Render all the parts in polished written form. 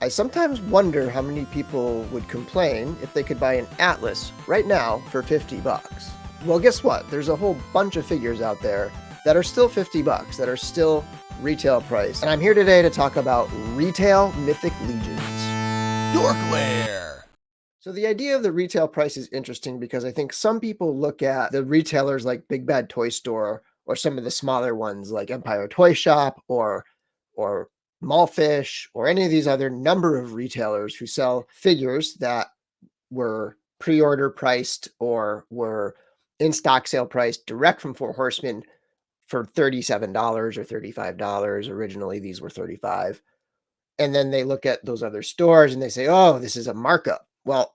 I sometimes wonder how many people would complain if they could buy an Atlas right now for 50 bucks. Well, guess what? There's a whole bunch of figures out there that are still 50 bucks, that are still retail price. And I'm here today to talk about retail Mythic Legions. DorkLair. So the idea of the retail price is interesting because I think some people look at the retailers like Big Bad Toy Store or some of the smaller ones like Empire Toy Shop or Mallfish or any of these other number of retailers who sell figures that were pre-order priced or were in stock sale priced direct from Four Horsemen for $37 or $35. Originally, these were 35. And then they look at those other stores and they say, oh, this is a markup. Well,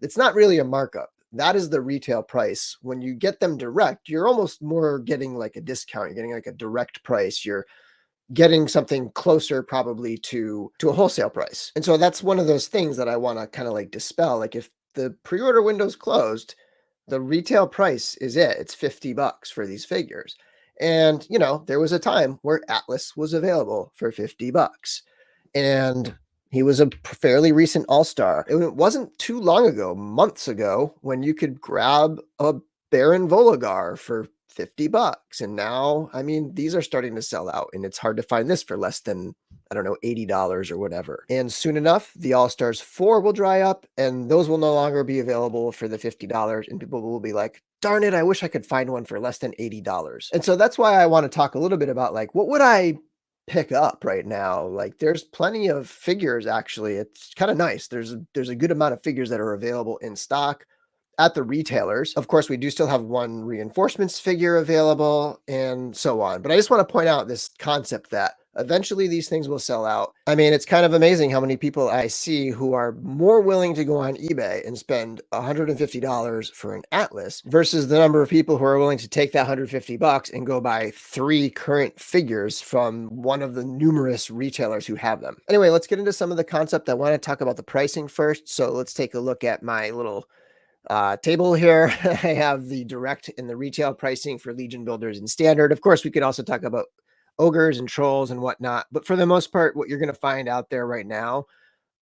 it's not really a markup. That is the retail price. When you get them direct, you're almost more getting like a discount. You're getting like a direct price. You're getting something closer probably to a wholesale price. And so that's one of those things that I want to kind of like dispel. Like if the pre-order window's closed, the retail price is it. It's 50 bucks for these figures. And, you know, there was a time where Atlas was available for 50 bucks. And he was a fairly recent all-star. It wasn't too long ago, months ago, when you could grab a Baron Voligar for 50 bucks. And now, I mean, these are starting to sell out, and it's hard to find this for less than, I don't know, $80 or whatever. And soon enough, the All-Stars 4 will dry up, and those will no longer be available for the $50, and people will be like, darn it, I wish I could find one for less than $80. And so that's why I want to talk a little bit about like, what would I pick up right now? Like there's plenty of figures actually. It's kind of nice. There's a good amount of figures that are available in stock at the retailers. Of course, we do still have one reinforcements figure available and so on. But I just want to point out this concept that eventually these things will sell out. I mean, it's kind of amazing how many people I see who are more willing to go on eBay and spend $150 for an Atlas versus the number of people who are willing to take that 150 bucks and go buy 3 current figures from one of the numerous retailers who have them. Anyway, let's get into some of the concept. I want to talk about the pricing first. So let's take a look at my little table here. I have the direct and the retail pricing for Legion builders and standard. Of course, we could also talk about ogres and trolls and whatnot, but for the most part, what you're going to find out there right now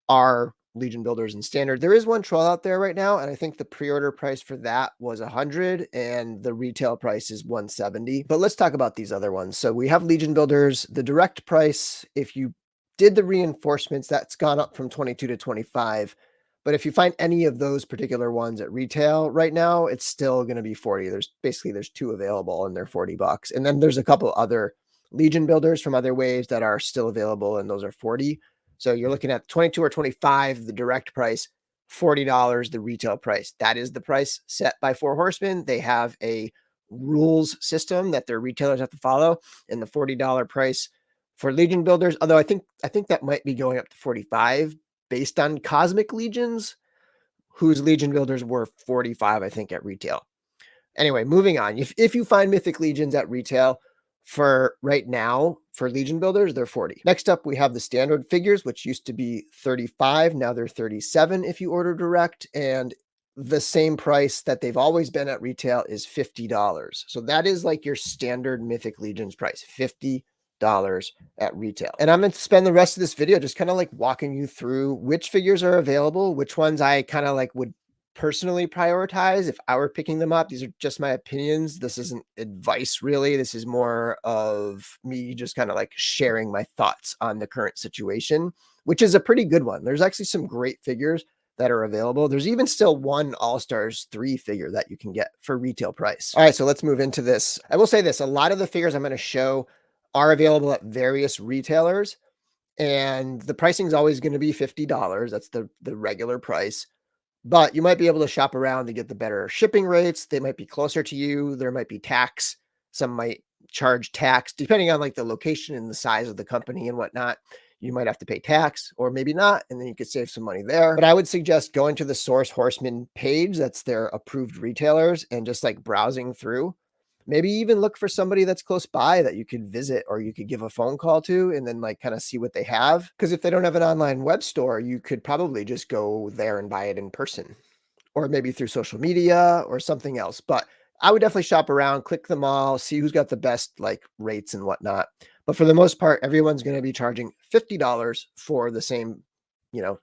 are Legion builders and standard. There is one troll out there right now, and I think the pre-order price for that was 100 and the retail price is 170. But let's talk about these other ones. So we have Legion builders. The direct price, if you did the reinforcements, that's gone up from 22 to 25. But if you find any of those particular ones at retail right now, it's still going to be 40. There's 2 available and they're 40 bucks. And then there's a couple other Legion builders from other waves that are still available and those are 40. So you're looking at 22 or 25, the direct price, $40, the retail price. That is the price set by Four Horsemen. They have a rules system that their retailers have to follow, and the $40 price for Legion builders, although I think that might be going up to 45 based on Cosmic Legions, whose Legion builders were 45, I think, at retail. Anyway, moving on. If you find Mythic Legions at retail, for right now, for Legion builders, they're 40. Next up, we have the standard figures, which used to be 35. Now they're 37 if you order direct. And the same price that they've always been at retail is $50. So that is like your standard Mythic Legions price, $50 at retail. And I'm going to spend the rest of this video just kind of like walking you through which figures are available, which ones I kind of like would personally prioritize if I were picking them up. These are just my opinions. This isn't advice really. This is more of me just kind of like sharing my thoughts on the current situation, which is a pretty good one. There's actually some great figures that are available. There's even still one All-Stars 3 figure that you can get for retail price. All right, so let's move into this. I will say this, a lot of the figures I'm going to show are available at various retailers, and the pricing is always going to be $50. That's the regular price. But you might be able to shop around to get the better shipping rates. They might be closer to you. There might be tax. Some might charge tax depending on like the location and the size of the company and whatnot. You might have to pay tax or maybe not, and then you could save some money there. But I would suggest going to the Source Horseman page. That's their approved retailers, and just like browsing through. Maybe even look for somebody that's close by that you could visit or you could give a phone call to and then like kind of see what they have. Because if they don't have an online web store, you could probably just go there and buy it in person or maybe through social media or something else. But I would definitely shop around, click them all, see who's got the best like rates and whatnot. But for the most part, everyone's going to be charging $50 for the same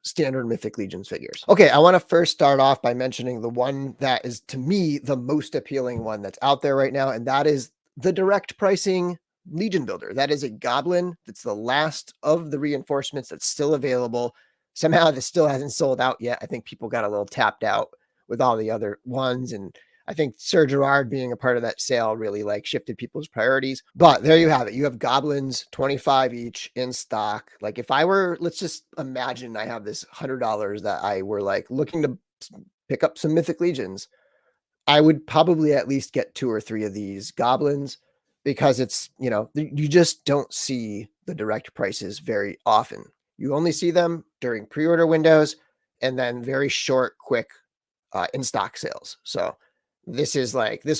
standard Mythic Legions figures. Okay, I want to first start off by mentioning the one that is, to me, the most appealing one that's out there right now, and that is the direct pricing Legion Builder. That is a goblin. That's the last of the reinforcements that's still available. Somehow this still hasn't sold out yet. I think people got a little tapped out with all the other ones, and I think Sir Gerard being a part of that sale really like shifted people's priorities. But there you have it. You have goblins, 25 each in stock. Like if I were, let's just imagine I have this $100 that I were like looking to pick up some Mythic Legions. I would probably at least get 2 or 3 of these goblins because it's, you just don't see the direct prices very often. You only see them during pre-order windows and then very short, quick in stock sales. So this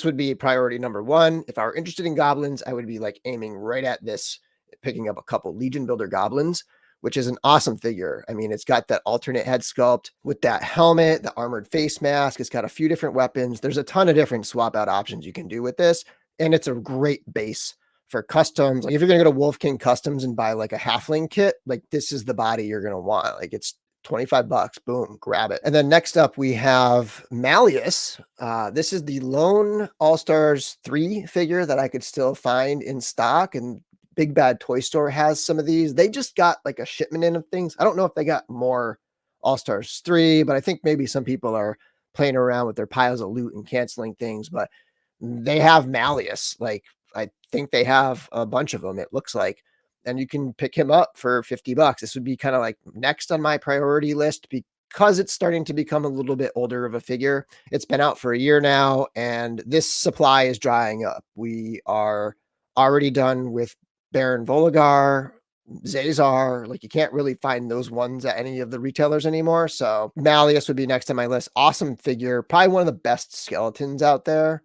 would be priority number one. If I were interested in goblins, I would be like aiming right at this, picking up a couple Legion Builder goblins, which is an awesome figure. I mean, it's got that alternate head sculpt with that helmet, the armored face mask. It's got a few different weapons. There's a ton of different swap out options you can do with this. And it's a great base for customs. Like if you're going to go to Wolf King Customs and buy like a halfling kit, like this is the body you're going to want. Like it's $25, boom, grab it. And then next up we have Malleus. This is the lone All-Stars 3 figure that I could still find in stock, and Big Bad Toy Store has some of these. They just got like a shipment in of things. I don't know if they got more All-Stars 3, but I think maybe some people are playing around with their piles of loot and canceling things, but they have Malleus. Like I think they have a bunch of them, it looks like, and you can pick him up for $50. This would be kind of like next on my priority list because it's starting to become a little bit older of a figure. It's been out for a year now, and this supply is drying up. We are already done with Baron Voligar, Zazar. Like you can't really find those ones at any of the retailers anymore. So Malleus would be next on my list. Awesome figure, probably one of the best skeletons out there.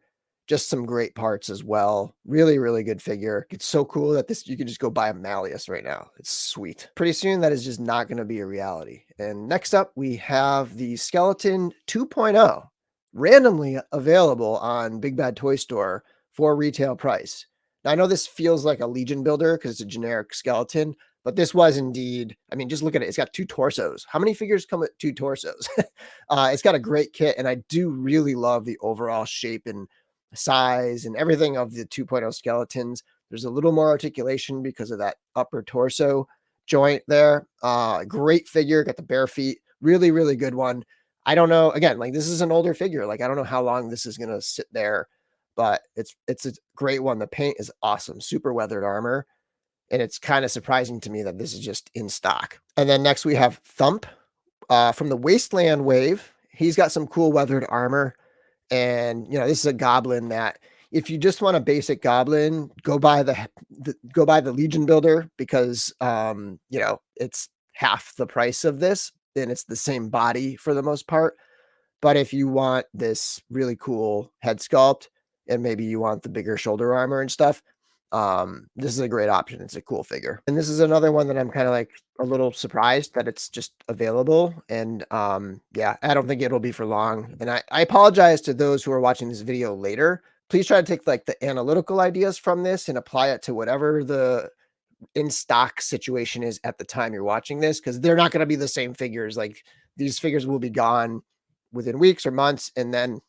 Just some great parts as well. Really, really good figure. It's so cool that you can just go buy a Malleus right now. It's sweet. Pretty soon that is just not going to be a reality. And next up we have the Skeleton 2.0, randomly available on Big Bad Toy Store for retail price. Now I know this feels like a Legion Builder because it's a generic skeleton, but this was indeed, I mean, just look at it. It's got 2 torsos. How many figures come with 2 torsos? It's got a great kit, and I do really love the overall shape and size and everything of the 2.0 skeletons. There's a little more articulation because of that upper torso joint there. Great figure, got the bare feet. Really, really good one. I don't know. Again, like this is an older figure. Like I don't know how long this is gonna sit there, but it's a great one. The paint is awesome, super weathered armor, and it's kind of surprising to me that this is just in stock. And then next we have Thump from the Wasteland Wave. He's got some cool weathered armor. And this is a goblin that if you just want a basic goblin, go buy the Legion Builder because it's half the price of this, and it's the same body for the most part. But if you want this really cool head sculpt and maybe you want the bigger shoulder armor and stuff, this is a great option. It's a cool figure. And this is another one that I'm kind of like a little surprised that it's just available. And yeah, I don't think it'll be for long. And I apologize to those who are watching this video later. Please try to take like the analytical ideas from this and apply it to whatever the in stock situation is at the time you're watching this, because they're not going to be the same figures. Like these figures will be gone within weeks or months, and then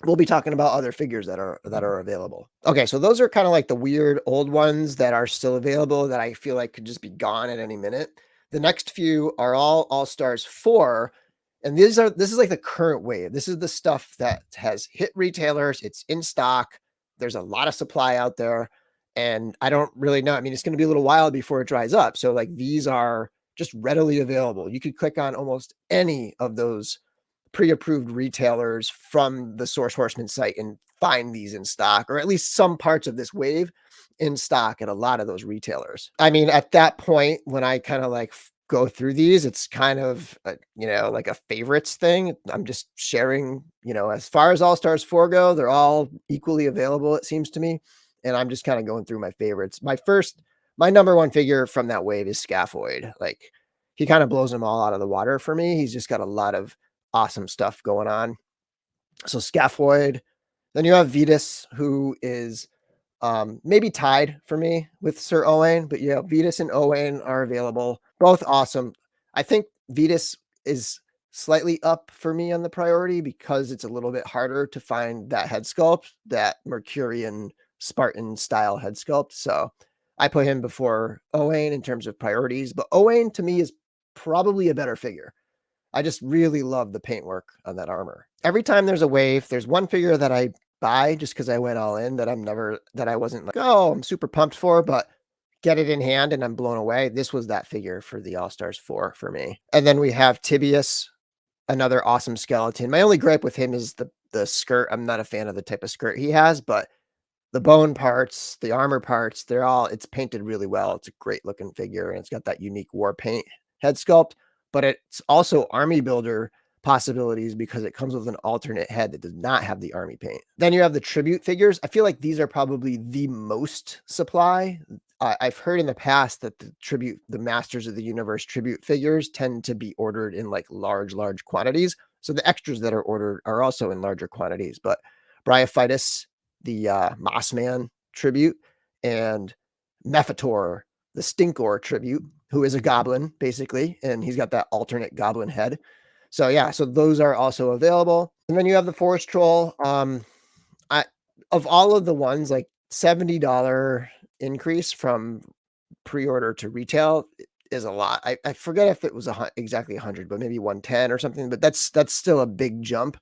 we'll be talking about other figures that are available. Okay, so those are kind of like the weird old ones that are still available that I feel like could just be gone at any minute. The next few are all Stars 4, and this is like the current wave. This is the stuff that has hit retailers. It's in stock. There's a lot of supply out there, and I don't really know. I mean, it's going to be a little while before it dries up. So like these are just readily available. You could click on almost any of those pre-approved retailers from the Source Horseman site and find these in stock, or at least some parts of this wave in stock at a lot of those retailers. I mean, at that point, when I kind of like go through these, it's kind of like a favorites thing. I'm just sharing, as far as All Stars 4 go, they're all equally available, it seems to me. And I'm just kind of going through my favorites. My number one figure from that wave is Scaphoid. Like he kind of blows them all out of the water for me. He's just got a lot of awesome stuff going on. So Scaphoid. Then you have Vetus, who is maybe tied for me with Sir Owain, but Vetus and Owain are available. Both awesome. I think Vetus is slightly up for me on the priority because it's a little bit harder to find that head sculpt, that Mercurian Spartan style head sculpt. So I put him before Owain in terms of priorities, but Owain to me is probably a better figure. I just really love the paintwork on that armor. Every time there's a wave, there's one figure that I buy just because I went all in that I wasn't like, oh, I'm super pumped for, but get it in hand and I'm blown away. This was that figure for the All Stars 4 for me. And then we have Tibius, another awesome skeleton. My only gripe with him is the skirt. I'm not a fan of the type of skirt he has, but the bone parts, the armor parts, it's painted really well. It's a great looking figure and it's got that unique war paint head sculpt, but it's also army builder possibilities because it comes with an alternate head that does not have the army paint. Then you have the tribute figures. I feel like these are probably the most supply. I've heard in the past that the Masters of the Universe tribute figures tend to be ordered in like large quantities. So the extras that are ordered are also in larger quantities, but Bryophytus, the Mossman tribute, and Mephitor, the Stinkor tribute, who is a goblin basically, and he's got that alternate goblin head. So yeah, so those are also available. And then you have the Forest Troll. I of all of the ones, like $70 increase from pre-order to retail is a lot. I forget if it was exactly 100, but maybe 110 or something. But that's still a big jump.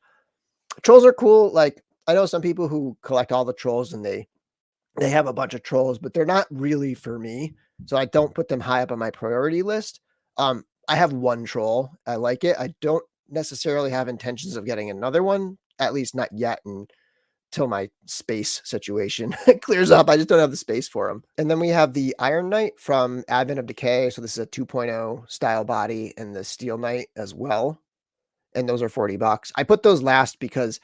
Trolls are cool. Like I know some people who collect all the trolls and they have a bunch of trolls, but they're not really for me. So I don't put them high up on my priority list. I have one troll. I like it. I don't necessarily have intentions of getting another one, at least not yet. Until my space situation clears up. I just don't have the space for them. And then we have the Iron Knight from Advent of Decay. So this is a 2.0 style body and the Steel Knight as well. And those are $40. I put those last because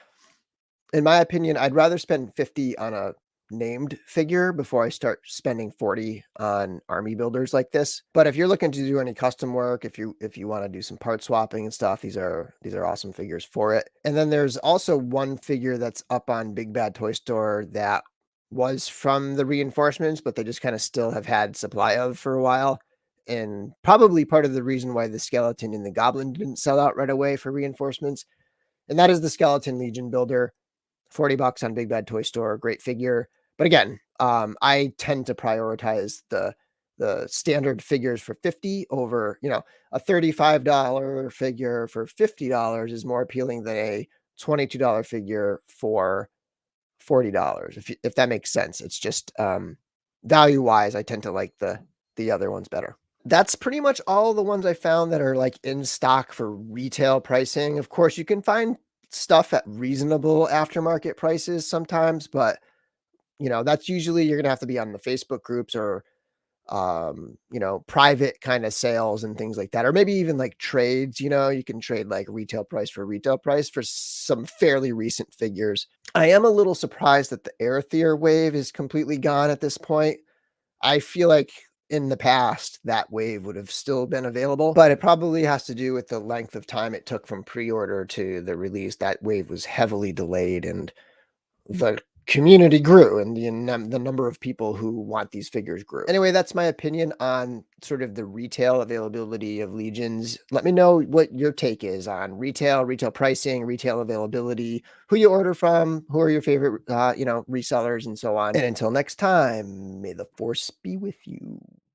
in my opinion, I'd rather spend 50 on a named figure before I start spending 40 on army builders like this. But if you're looking to do any custom work, if you want to do some part swapping and stuff, these are awesome figures for it. And then there's also one figure that's up on Big Bad Toy Store that was from the reinforcements, but they just kind of still have had supply of for a while. And probably part of the reason why the skeleton and the goblin didn't sell out right away for reinforcements. And that is the Skeleton Legion builder. $40 on Big Bad Toy Store, great figure. But again, I tend to prioritize the standard figures for 50 over, a $35 figure for $50 is more appealing than a $22 figure for $40. If that makes sense. It's just value wise, I tend to like the other ones better. That's pretty much all the ones I found that are like in stock for retail pricing. Of course, you can find stuff at reasonable aftermarket prices sometimes, but that's usually you're gonna have to be on the Facebook groups or private kind of sales and things like that, or maybe even like trades. You can trade like retail price for some fairly recent figures. I am a little surprised that the Aether wave is completely gone at this point. I feel like in the past that wave would have still been available, but it probably has to do with the length of time it took from pre-order to the release. That wave was heavily delayed and the community grew and the number of people who want these figures grew. Anyway, that's my opinion on sort of the retail availability of Legions. Let me know what your take is on retail pricing, retail availability, who you order from, who are your favorite, resellers and so on. And until next time, may the force be with you.